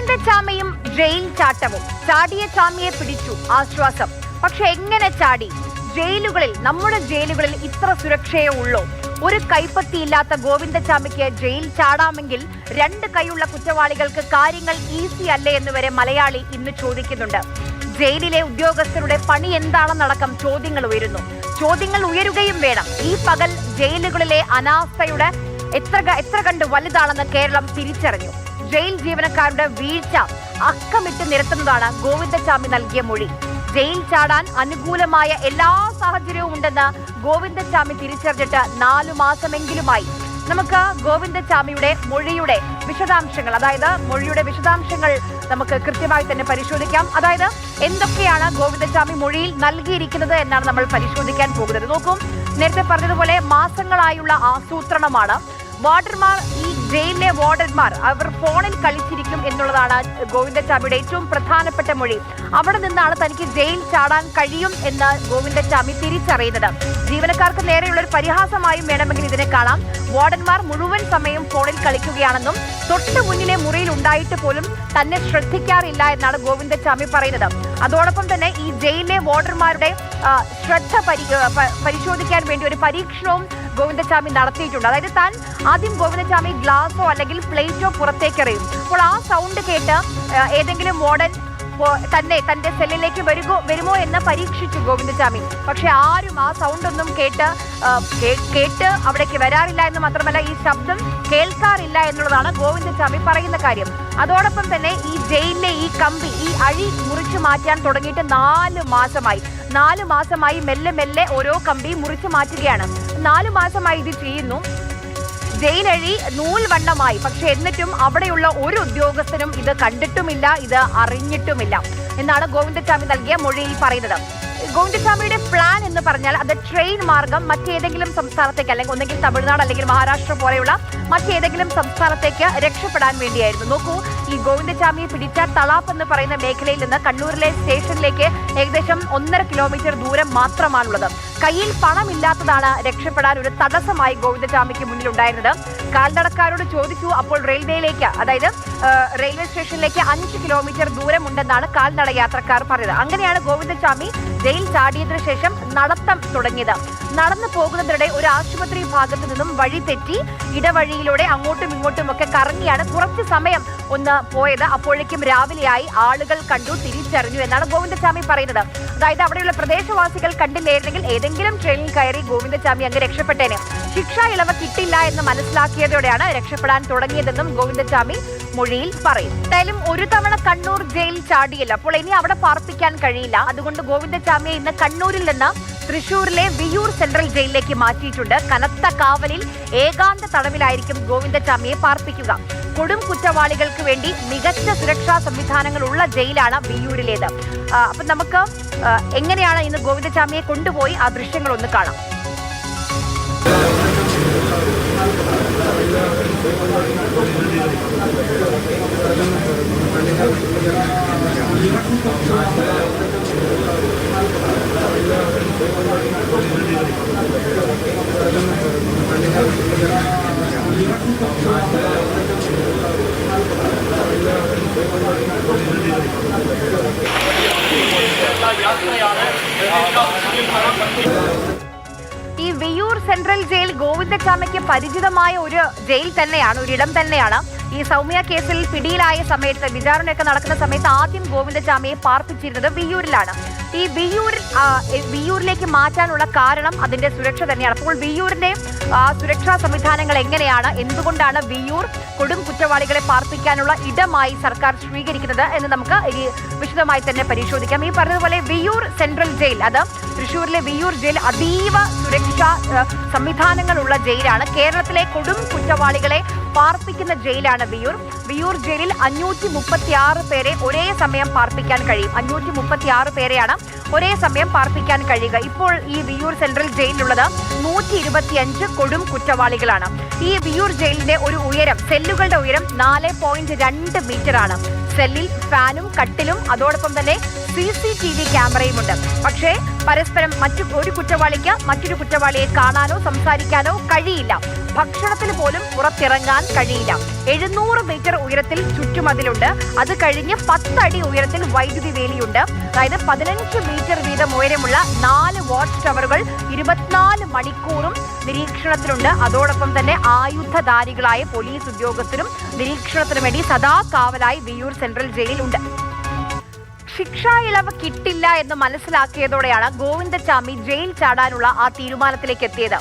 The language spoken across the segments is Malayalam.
ഗോവിന്ദചാമിയും ജയിൽ ചാട്ടവും. ചാടിയ ചാമിയെ പിടിച്ചു, ആശ്വാസം. പക്ഷെ എങ്ങനെ ചാടി? നമ്മുടെ ജയിലുകളിൽ ഇത്ര സുരക്ഷയേ ഉള്ളൂ? ഒരു കൈപ്പത്തിയില്ലാത്ത ഗോവിന്ദചാമിക്ക് ജയിൽ ചാടാമെങ്കിൽ രണ്ട് കൈയുള്ള കുറ്റവാളികൾക്ക് കാര്യങ്ങൾ ഈസി അല്ലേ എന്ന് വരെ മലയാളി ഇന്ന് ചോദിക്കുന്നുണ്ട്. ജയിലിലെ ഉദ്യോഗസ്ഥരുടെ പണി എന്താണെന്നടക്കം ചോദ്യങ്ങൾ ഉയരുന്നു. ചോദ്യങ്ങൾ ഉയരുകയും വേണം. ഈ പകൽ ജയിലുകളിലെ അനാസ്ഥയുടെ എത്ര കണ്ട് വലുതാണെന്ന് കേരളം തിരിച്ചറിഞ്ഞു. ജയിൽ ജീവനക്കാരുടെ വീഴ്ച അക്കമിട്ട് നിരത്തുന്നതാണ് ഗോവിന്ദചാമി നൽകിയ മൊഴി. ജയിൽ ചാടാൻ അനുകൂലമായ എല്ലാ സാഹചര്യവും ഉണ്ടെന്ന് ഗോവിന്ദചാമി തിരിച്ചറിഞ്ഞിട്ട് 4 മാസമെങ്കിലുമായി. നമുക്ക് ഗോവിന്ദചാമിയുടെ മൊഴിയുടെ വിശദാംശങ്ങൾ, അതായത് മൊഴിയുടെ വിശദാംശങ്ങൾ നമുക്ക് കൃത്യമായി തന്നെ പരിശോധിക്കാം. അതായത് എന്തൊക്കെയാണ് ഗോവിന്ദചാമി മൊഴിയിൽ നൽകിയിരിക്കുന്നത് എന്നാണ് നമ്മൾ പരിശോധിക്കാൻ പോകുന്നത്. നോക്കൂ, നേരത്തെ പറഞ്ഞതുപോലെ മാസങ്ങളായുള്ള ആസൂത്രണമാണ്. വാർഡന്മാർ, ഈ ജയിലിലെ വാർഡന്മാർ അവർ ഫോണിൽ കളിച്ചിരിക്കും എന്നുള്ളതാണ് ഗോവിന്ദചാമിയുടെ ഏറ്റവും പ്രധാനപ്പെട്ട മൊഴി. അവിടെ നിന്നാണ് തനിക്ക് ജയിൽ ചാടാൻ കഴിയും എന്ന് ഗോവിന്ദചാമി തിരിച്ചറിയുന്നത്. ജീവനക്കാർക്ക് നേരെയുള്ള ഒരു പരിഹാസമായും വേണമെങ്കിൽ ഇതിനെ കാണാം. വാർഡന്മാർ മുഴുവൻ സമയം ഫോണിൽ കളിക്കുകയാണെന്നും തൊട്ട് മുന്നിലെ മുറിയിൽ ഉണ്ടായിട്ട് പോലും തന്നെ ശ്രദ്ധിക്കാറില്ല എന്നാണ് ഗോവിന്ദചാമി പറയുന്നത്. അതോടൊപ്പം തന്നെ ഈ ജയിലിലെ വാർഡന്മാരുടെ ശ്രദ്ധ പരിശോധിക്കാൻ വേണ്ടി ഒരു പരീക്ഷണവും ഗോവിന്ദചാമി നടത്തിയിട്ടുണ്ട്. അതായത് താൻ ആദ്യം ഗോവിന്ദചാമി ഗ്ലാസോ അല്ലെങ്കിൽ പ്ലേറ്റോ പുറത്തേക്ക് എറിയും. അപ്പോൾ ആ സൗണ്ട് കേട്ട് ഏതെങ്കിലും വാർഡൻ തന്റെ സെല്ലിലേക്ക് വരുമോ എന്ന് പരീക്ഷിച്ചു ഗോവിന്ദചാമി. പക്ഷെ ആരും ആ സൗണ്ട് ഒന്നും കേട്ട് അവിടേക്ക് വരാറില്ല എന്ന് മാത്രമല്ല ഈ ശബ്ദം കേൾക്കാറില്ല എന്നുള്ളതാണ് ഗോവിന്ദചാമി പറയുന്ന കാര്യം. അതോടൊപ്പം തന്നെ ഈ ജയിലിലെ ഈ കമ്പി, ഈ അഴി മുറിച്ചു മാറ്റാൻ തുടങ്ങിയിട്ട് 4 മാസമായി മെല്ലെ മെല്ലെ ഓരോ കമ്പി മുറിച്ചു മാറ്റുകയാണ്. 4 മാസമായി ഇത് ചെയ്യുന്നു. ജയിലഴി നൂൽവണ്ണമായി. പക്ഷെ എന്നിട്ടും അവിടെയുള്ള ഒരു ഉദ്യോഗസ്ഥനും ഇത് കണ്ടിട്ടുമില്ല, ഇത് അറിഞ്ഞിട്ടുമില്ല എന്നാണ് ഗോവിന്ദചാമി നൽകിയ മൊഴിയിൽ പറയുന്നത്. ഗോവിന്ദചാമിയുടെ പ്ലാൻ എന്ന് പറഞ്ഞാൽ അത് ട്രെയിൻ മാർഗം മറ്റേതെങ്കിലും സംസ്ഥാനത്തേക്ക്, അല്ലെങ്കിൽ ഒന്നെങ്കിൽ തമിഴ്നാട് അല്ലെങ്കിൽ മഹാരാഷ്ട്ര പോലെയുള്ള മറ്റേതെങ്കിലും സംസ്ഥാനത്തേക്ക് രക്ഷപ്പെടാൻ വേണ്ടിയായിരുന്നു. നോക്കൂ, ഈ ഗോവിന്ദചാമിയെ പിടിച്ച തളാപ്പ് എന്ന് പറയുന്ന മേഖലയിൽ നിന്ന് കണ്ണൂരിലെ സ്റ്റേഷനിലേക്ക് ഏകദേശം 1.5 കിലോമീറ്റർ ദൂരം മാത്രമാണുള്ളത്. കയ്യിൽ പണമില്ലാത്തതാണ് രക്ഷപ്പെടാൻ ഒരു തടസ്സമായി ഗോവിന്ദചാമിക്ക് മുന്നിലുണ്ടായിരുന്നത്. കാൽനടക്കാരോട് ചോദിച്ചു. അപ്പോൾ റെയിൽവേയിലേക്ക്, അതായത് റെയിൽവേ സ്റ്റേഷനിലേക്ക് 5 കിലോമീറ്റർ ദൂരമുണ്ടെന്നാണ് കാൽനട യാത്രക്കാർ പറഞ്ഞത്. അങ്ങനെയാണ് ഗോവിന്ദചാമി ജയിൽ ചാടിയതിനു ശേഷം നടത്തം തുടങ്ങിയത്. നടന്നു പോകുന്നതിനിടെ ഒരു ആശുപത്രി ഭാഗത്തു നിന്നും വഴി തെറ്റി ഇടവഴിയിലൂടെ അങ്ങോട്ടും ഇങ്ങോട്ടും ഒക്കെ കറങ്ങിയാണ് കുറച്ച് സമയം ഒന്ന് പോയത്. അപ്പോഴേക്കും രാവിലെയായി. ആളുകൾ കണ്ടു, തിരിച്ചറിഞ്ഞു എന്നാണ് ഗോവിന്ദചാമി പറയുന്നത്. അതായത് അവിടെയുള്ള പ്രദേശവാസികൾ കണ്ടില്ലായിരുന്നെങ്കിൽ ഏതെങ്കിലും ട്രെയിനിൽ കയറി ഗോവിന്ദചാമി അങ്ങ് രക്ഷപ്പെട്ടേനെ. ശിക്ഷാ ഇളവ് കിട്ടില്ല എന്ന് മനസ്സിലാക്കിയതോടെയാണ് രക്ഷപ്പെടാൻ തുടങ്ങിയതെന്നും ഗോവിന്ദചാമി മൊഴിയിൽ പറയും. എന്തായാലും ഒരു തവണ കണ്ണൂർ ജയിൽ ചാടിയില്ല, അപ്പോൾ ഇനി അവിടെ പാർപ്പിക്കാൻ കഴിയില്ല. അതുകൊണ്ട് ഗോവിന്ദചാമിയെ ഇന്ന് കണ്ണൂരിൽ നിന്ന് തൃശൂരിലെ വിയ്യൂർ സെൻട്രൽ ജയിലിലേക്ക് മാറ്റിയിട്ടുണ്ട്. കനത്ത കാവലിൽ ഏകാന്ത തടവിലായിരിക്കും ഗോവിന്ദചാമിയെ പാർപ്പിക്കുക. കൊടും കുറ്റവാളികൾക്ക് വേണ്ടി മികച്ച സുരക്ഷാ സംവിധാനങ്ങൾ ഉള്ള ജയിലാണ് വിയ്യൂരിലേത്. അപ്പൊ നമുക്ക് എങ്ങനെയാണ് ഇന്ന് ഗോവിന്ദചാമിയെ കൊണ്ടുപോയി ആ ദൃശ്യങ്ങൾ ഒന്ന് കാണാം. ഈ വിയ്യൂർ സെൻട്രൽ ജയിൽ ഗോവിന്ദചാമിക്ക് പരിചിതമായ ഒരു ജയിൽ തന്നെയാണ്, ഒരിടം തന്നെയാണ്. ഈ സൗമ്യ കേസിൽ പിടിയിലായ സമയത്ത്, വിചാരണയൊക്കെ നടക്കുന്ന സമയത്ത് ആദ്യം ഗോവിന്ദചാമിയെ പാർപ്പിച്ചിരുന്നത് വിയ്യൂരിലാണ്. ഈ വിയ്യൂരിലേക്ക് മാറ്റാനുള്ള കാരണം അതിന്റെ സുരക്ഷ തന്നെയാണ്. അപ്പോൾ വിയ്യൂരിന്റെ സുരക്ഷാ സംവിധാനങ്ങൾ എങ്ങനെയാണ്, എന്തുകൊണ്ടാണ് വിയ്യൂർ കൊടും കുറ്റവാളികളെ പാർപ്പിക്കാനുള്ള ഇടമായി സർക്കാർ സ്വീകരിക്കുന്നത് എന്ന് നമുക്ക് വിശദമായി തന്നെ പരിശോധിക്കാം. ഈ പറഞ്ഞതുപോലെ വിയ്യൂർ സെൻട്രൽ ജയിൽ, അത് തൃശ്ശൂരിലെ വിയ്യൂർ ജയിൽ അതീവ സുരക്ഷാ സംവിധാനങ്ങളുള്ള ജയിലാണ്. കേരളത്തിലെ കൊടും കുറ്റവാളികളെ പാർപ്പിക്കുന്ന ജയിലാണ് വിയ്യൂർ ജയിലിൽ 536 പേരെ ഒരേ സമയം പാർപ്പിക്കാൻ കഴിയും. 536 പേരെയാണ് ഒരേ സമയം പാർപ്പിക്കാൻ കഴിയുക. ഇപ്പോൾ ഈ വിയ്യൂർ സെൻട്രൽ ജയിലിലുള്ളത് 125 കൊടും കുറ്റവാളികളാണ്. ഈ വിയ്യൂർ ജയിലിന്റെ ഒരു ഉയരം, സെല്ലുകളുടെ ഉയരം 4.2 മീറ്റർ ആണ്. സെല്ലിൽ ഫാനും കട്ടിലും അതോടൊപ്പം തന്നെ CCTV ക്യാമറയുമുണ്ട്. പക്ഷേ പരസ്പരം ഒരു കുറ്റവാളിക്ക് മറ്റൊരു കുറ്റവാളിയെ കാണാനോ സംസാരിക്കാനോ കഴിയില്ല. ഭക്ഷണത്തിന് പോലും പുറത്തിറങ്ങാൻ കഴിയില്ല. 700 മീറ്റർ ഉയരത്തിൽ ചുറ്റുമതിലുണ്ട്. അത് കഴിഞ്ഞ് 10 അടി ഉയരത്തിൽ വൈദ്യുതി വേലിയുണ്ട്. അതായത് 15 മീറ്റർ വീതം ഉയരമുള്ള 4 വാച്ച് ടവറുകൾ 24 മണിക്കൂറും നിരീക്ഷണത്തിലുണ്ട്. അതോടൊപ്പം തന്നെ ആയുധധാരികളായ പോലീസ് ഉദ്യോഗസ്ഥരും നിരീക്ഷണത്തിനു വേണ്ടി സദാ കാവലായി വിയ്യൂർ സെൻട്രൽ ജയിലിലുണ്ട്. ശിക്ഷാ ഇളവ് കിട്ടില്ല എന്ന് മനസ്സിലാക്കിയതോടെയാണ് ഗോവിന്ദചാമി ജയിൽ ചാടാനുള്ള ആ തീരുമാനത്തിലേക്ക് എത്തിയത്.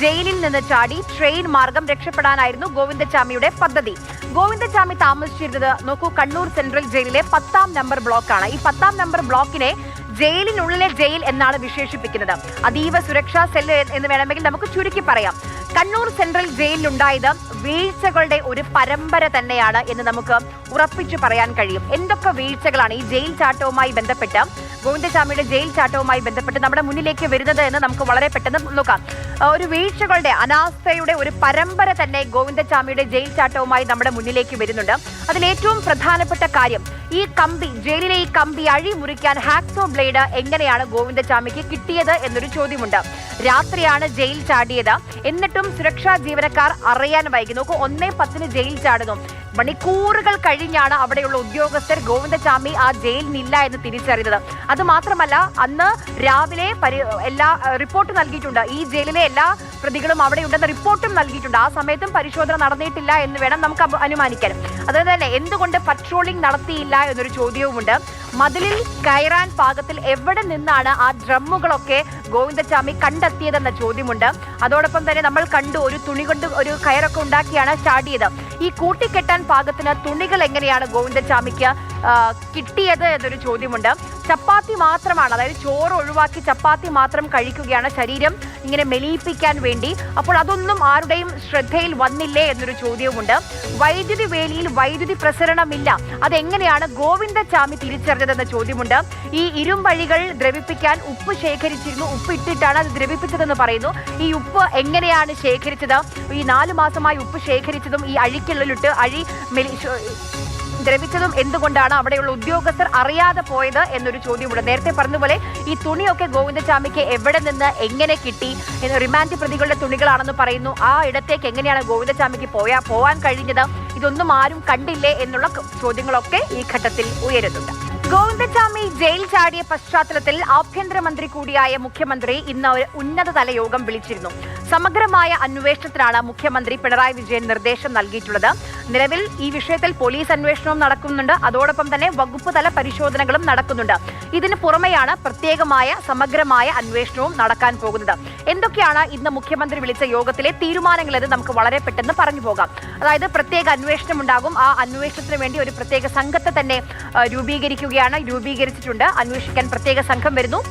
ജയിലിൽ നിന്ന് ചാടി ട്രെയിൻ മാർഗം രക്ഷപ്പെടാനായിരുന്നു ഗോവിന്ദചാമിയുടെ പദ്ധതി. ഗോവിന്ദചാമി താമസിച്ചിരുന്നത് നോക്കൂ, കണ്ണൂർ സെൻട്രൽ ജയിലിലെ 10ാം നമ്പർ ബ്ലോക്കാണ്. ഈ 10ാം നമ്പർ ബ്ലോക്കിനെ ജയിലിനുള്ളിലെ ജയിൽ എന്നാണ് വിശേഷിപ്പിക്കുന്നത്. അതീവ സുരക്ഷാ സെല്ല് എന്ന് വേണമെങ്കിൽ നമുക്ക് ചുരുക്കി പറയാം. കണ്ണൂർ സെൻട്രൽ ജയിലിലുണ്ടായത് വീഴ്ചകളുടെ ഒരു പരമ്പര തന്നെയാണ് എന്ന് നമുക്ക് ഉറപ്പിച്ചു പറയാൻ കഴിയും. എന്തൊക്കെ വീഴ്ചകളാണ് ഈ ജയിൽ ചാട്ടവുമായി ബന്ധപ്പെട്ട്, ഗോവിന്ദചാമിയുടെ ജയിൽ ചാട്ടവുമായി ബന്ധപ്പെട്ട് നമ്മുടെ മുന്നിലേക്ക് വരുന്നത് എന്ന് നമുക്ക് വളരെ പെട്ടെന്ന് നോക്കാം. ഒരു വീഴ്ചകളുടെ, അനാസ്ഥയുടെ ഒരു പരമ്പര തന്നെ ഗോവിന്ദചാമിയുടെ ജയിൽ ചാട്ടവുമായി നമ്മുടെ മുന്നിലേക്ക് വരുന്നുണ്ട്. അതിലേറ്റവും പ്രധാനപ്പെട്ട കാര്യം, ഈ കമ്പി, ജയിലിലെ ഈ കമ്പി അഴിമുറിക്കാൻ ഹാക്സോ ബ്ലേഡ് എങ്ങനെയാണ് ഗോവിന്ദചാമിക്ക് കിട്ടിയത് എന്നൊരു ചോദ്യമുണ്ട്. രാത്രിയാണ് ജയിൽ ചാടിയത്. എന്നിട്ടും സുരക്ഷാ ജീവനക്കാർ അറിയാൻ വൈകി. നോക്കൂ, 1:10 ജയിൽ ചാടുന്നു. മണിക്കൂറുകൾ കഴിഞ്ഞാണ് അവിടെയുള്ള ഉദ്യോഗസ്ഥർ ഗോവിന്ദചാമി ആ ജയിലിനില്ല എന്ന് തിരിച്ചറിയുന്നത്. അത് മാത്രമല്ല, അന്ന് രാവിലെ എല്ലാ റിപ്പോർട്ട് നൽകിയിട്ടുണ്ട്. ഈ ജയിലിലെ എല്ലാ പ്രതികളും അവിടെ ഉണ്ടെന്ന റിപ്പോർട്ടും നൽകിയിട്ടുണ്ട്. ആ സമയത്തും പരിശോധന നടന്നിട്ടില്ല എന്ന് വേണം നമുക്ക് അനുമാനിക്കാൻ. അതുപോലെ തന്നെ എന്തുകൊണ്ട് പട്രോളിംഗ് നടത്തിയില്ല എന്നൊരു ചോദ്യവുമുണ്ട്. മതിലിൽ കയറാൻ പാകത്തിൽ എവിടെ നിന്നാണ് ആ ഡ്രമ്മുകളൊക്കെ ഗോവിന്ദചാമി കണ്ടെത്തിയതെന്ന ചോദ്യമുണ്ട്. അതോടൊപ്പം തന്നെ നമ്മൾ കണ്ടു, ഒരു തുണി കൊണ്ട് ഒരു കയറൊക്കെ ഉണ്ടാക്കിയാണ് ചാടിയത്. ഈ കൂട്ടിക്കെട്ടാൻ പാകത്തിന് തുണികൾ എങ്ങനെയാണ് ഗോവിന്ദചാമിക്ക് കിട്ടിയത് എന്നൊരു ചോദ്യമുണ്ട്. ചപ്പാത്തി മാത്രമാണ്, അതായത് ചോറ് ഒഴിവാക്കി ചപ്പാത്തി മാത്രം കഴിക്കുകയാണ് ശരീരം ഇങ്ങനെ മെലിയിപ്പിക്കാൻ വേണ്ടി. അപ്പോൾ അതൊന്നും ആരുടെയും ശ്രദ്ധയിൽ വന്നില്ലേ എന്നൊരു ചോദ്യവുമുണ്ട്. വൈദ്യുതി വേലിയിൽ വൈദ്യുതി പ്രസരണമില്ല, അതെങ്ങനെയാണ് ഗോവിന്ദചാമി തിരിച്ചറിഞ്ഞതെന്ന ചോദ്യമുണ്ട്. ഈ ഇരുമ്പഴികൾ ദ്രവിപ്പിക്കാൻ ഉപ്പ് ശേഖരിച്ചിരുന്നു, ഉപ്പ് ഇട്ടിട്ടാണ് അത് ദ്രവിപ്പിച്ചതെന്ന് പറയുന്നു. ഈ ഉപ്പ് എങ്ങനെയാണ് ശേഖരിച്ചത്? ഈ 4 മാസമായി ഉപ്പ് ശേഖരിച്ചതും ഈ അഴിക്കുള്ളിലിട്ട് ദ്രവിച്ചതും എന്തുകൊണ്ടാണ് അവിടെയുള്ള ഉദ്യോഗസ്ഥർ അറിയാതെ പോയത് എന്നൊരു ചോദ്യമുണ്ട്. നേരത്തെ പറഞ്ഞതുപോലെ ഈ തുണിയൊക്കെ ഗോവിന്ദചാമിക്ക് എവിടെ നിന്ന് എങ്ങനെ കിട്ടി? റിമാൻഡ് പ്രതികളുടെ തുണികളാണെന്ന് പറയുന്നു. ആ ഇടത്തേക്ക് എങ്ങനെയാണ് ഗോവിന്ദചാമിക്ക് പോവാൻ കഴിഞ്ഞത്? ഇതൊന്നും ആരും കണ്ടില്ലേ എന്നുള്ള ചോദ്യങ്ങളൊക്കെ ഈ ഘട്ടത്തിൽ ഉയരുന്നുണ്ട്. ഗോവിന്ദചാമി ജയിൽ ചാടിയ പശ്ചാത്തലത്തിൽ ആഭ്യന്തരമന്ത്രി കൂടിയായ മുഖ്യമന്ത്രി ഇന്ന് ഒരു ഉന്നതതല യോഗം വിളിച്ചിരുന്നു. സമഗ്രമായ അന്വേഷണത്തിനാണ് മുഖ്യമന്ത്രി പിണറായി വിജയൻ നിർദ്ദേശം നൽകിയിട്ടുള്ളത്. നിലവിൽ ഈ വിഷയത്തിൽ പോലീസ് അന്വേഷണവും നടക്കുന്നുണ്ട്. അതോടൊപ്പം തന്നെ വകുപ്പ് തല പരിശോധനകളും നടക്കുന്നുണ്ട്. ഇതിന് പുറമെയാണ് പ്രത്യേകമായ സമഗ്രമായ അന്വേഷണവും നടക്കാൻ പോകുന്നത്. എന്തൊക്കെയാണ് ഇന്ന് മുഖ്യമന്ത്രി വിളിച്ച യോഗത്തിലെ തീരുമാനങ്ങൾ എന്ന് നമുക്ക് വളരെ പെട്ടെന്ന് പറഞ്ഞു പോകാം. അതായത് പ്രത്യേക അന്വേഷണം ഉണ്ടാകും. ആ അന്വേഷണത്തിന് വേണ്ടി ഒരു പ്രത്യേക സംഘത്തെ തന്നെ രൂപീകരിച്ചിട്ടുണ്ട്. അന്വേഷിക്കാൻ പ്രത്യേക സംഘം വരുന്നു.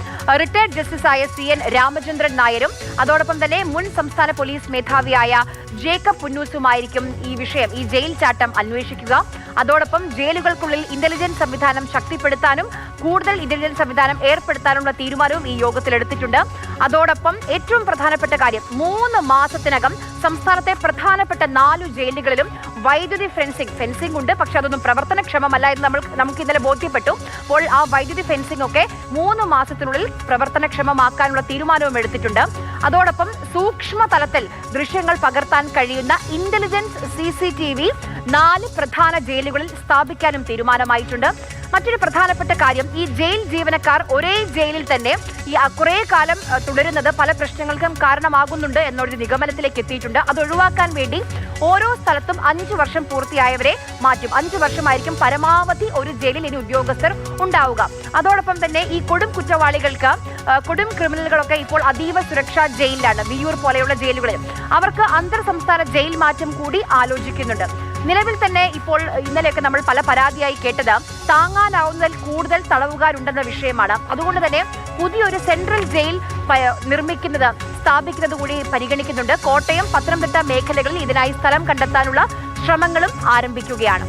റിട്ടയർഡ് ജസ്റ്റിസായ CN രാമചന്ദ്രൻ നായരും അതോടൊപ്പം തന്നെ മുൻ സംസ്ഥാന പോലീസ് മേധാവിയായ ജേക്കബ് പുന്നൂസുമായിരിക്കും ഈ വിഷയം, ഈ ജയിൽ ചാട്ടം അന്വേഷിക്കുക. അതോടൊപ്പം ജയിലുകൾക്കുള്ളിൽ ഇന്റലിജൻസ് സംവിധാനം ശക്തിപ്പെടുത്താനും കൂടുതൽ ഇന്റലിജൻസ് സംവിധാനം ഏർപ്പെടുത്താനുള്ള തീരുമാനവും ഈ യോഗത്തിൽ എടുത്തിട്ടുണ്ട്. അതോടൊപ്പം ഏറ്റവും പ്രധാനപ്പെട്ട കാര്യം, 3 മാസത്തിനകം സംസ്ഥാനത്തെ പ്രധാനപ്പെട്ട 4 ജയിലുകളിലും വൈദ്യുതി ഫെൻസിംഗ് ഉണ്ട്. പക്ഷെ അതൊന്നും പ്രവർത്തനക്ഷമമല്ല എന്ന് നമുക്ക് ഇന്നലെ ബോധ്യപ്പെട്ടു. അപ്പോൾ ആ വൈദ്യുതി ഫെൻസിംഗ് ഒക്കെ 3 മാസത്തിനുള്ളിൽ പ്രവർത്തനക്ഷമമാക്കാനുള്ള തീരുമാനവും എടുത്തിട്ടുണ്ട്. അതോടൊപ്പം സൂക്ഷ്മ തലത്തിൽ ദൃശ്യങ്ങൾ പകർത്താൻ കഴിയുന്ന ഇന്റലിജൻസ് CCTV 4 പ്രധാന ജയിലുകളിൽ സ്ഥാപിക്കാനും തീരുമാനമായിട്ടുണ്ട്. മറ്റൊരു പ്രധാനപ്പെട്ട കാര്യം, ഈ ജയിൽ ജീവനക്കാർ ഒരേ ജയിലിൽ തന്നെ ഈ കുറേ കാലം തുടരുന്നത് പല പ്രശ്നങ്ങൾക്കും കാരണമാകുന്നുണ്ട് എന്നൊരു നിഗമനത്തിലേക്ക് എത്തിയിട്ടുണ്ട്. അത് ഒഴിവാക്കാൻ വേണ്ടി ഓരോ സ്ഥലത്തും 5 വർഷം പൂർത്തിയായവരെ മാറ്റും. 5 വർഷമായിരിക്കും പരമാവധി ഒരു ജയിലിൽ ഇനി ഉദ്യോഗസ്ഥർ ഉണ്ടാവുക. അതോടൊപ്പം തന്നെ ഈ കൊടും കുറ്റവാളികൾക്ക്, കൊടും ക്രിമിനലുകളൊക്കെ ഇപ്പോൾ അതീവ സുരക്ഷാ ജയിലിലാണ്, വിയ്യൂർ പോലെയുള്ള ജയിലുകളിൽ. അവർക്ക് അന്തർ സംസ്ഥാന ജയിൽ മാറ്റം കൂടി ആലോചിക്കുന്നുണ്ട്. നിലവിൽ തന്നെ ഇപ്പോൾ ഇന്നലെയൊക്കെ നമ്മൾ പല പരാതിയായി കേട്ടത് താങ്ങാനാവുന്നതിൽ കൂടുതൽ തടവുകാരുണ്ടെന്ന വിഷയമാണ്. അതുകൊണ്ട് തന്നെ പുതിയൊരു സെൻട്രൽ ജയിൽ സ്ഥാപിക്കുന്നത് കൂടി പരിഗണിക്കുന്നുണ്ട്. കോട്ടയം, പത്തനംതിട്ട മേഖലകളിൽ ഇതിനായി സ്ഥലം കണ്ടെത്താനുള്ള ശ്രമങ്ങളും ആരംഭിക്കുകയാണ്.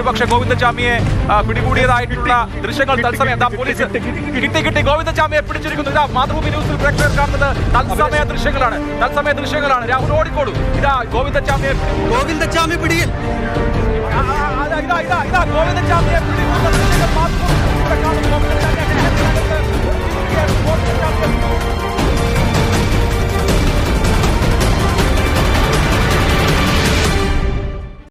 ഒരുപക്ഷെ ഗോവിന്ദചാമിയെ പിടികൂടിയതായിട്ടുള്ള ദൃശ്യങ്ങൾ തത്സമയം പോലീസ് കിട്ടി ഗോവിന്ദചാമിയെ പിടിച്ചിരിക്കുന്നു. ഇതാ മാതൃഭൂമി ന്യൂസിൽ പ്രേക്ഷകർ കാണുന്നത് തത്സമയ ദൃശ്യങ്ങളാണ്. രാഹുൽ ഓടിക്കോളൂ. ഇതാ ഗോവിന്ദചാമി പിടിയിൽ ഗോവിന്ദചാമിയെ പിടികൂടുന്ന ദൃശ്യങ്ങൾ മാതൃഭൂമി കാണുന്നു.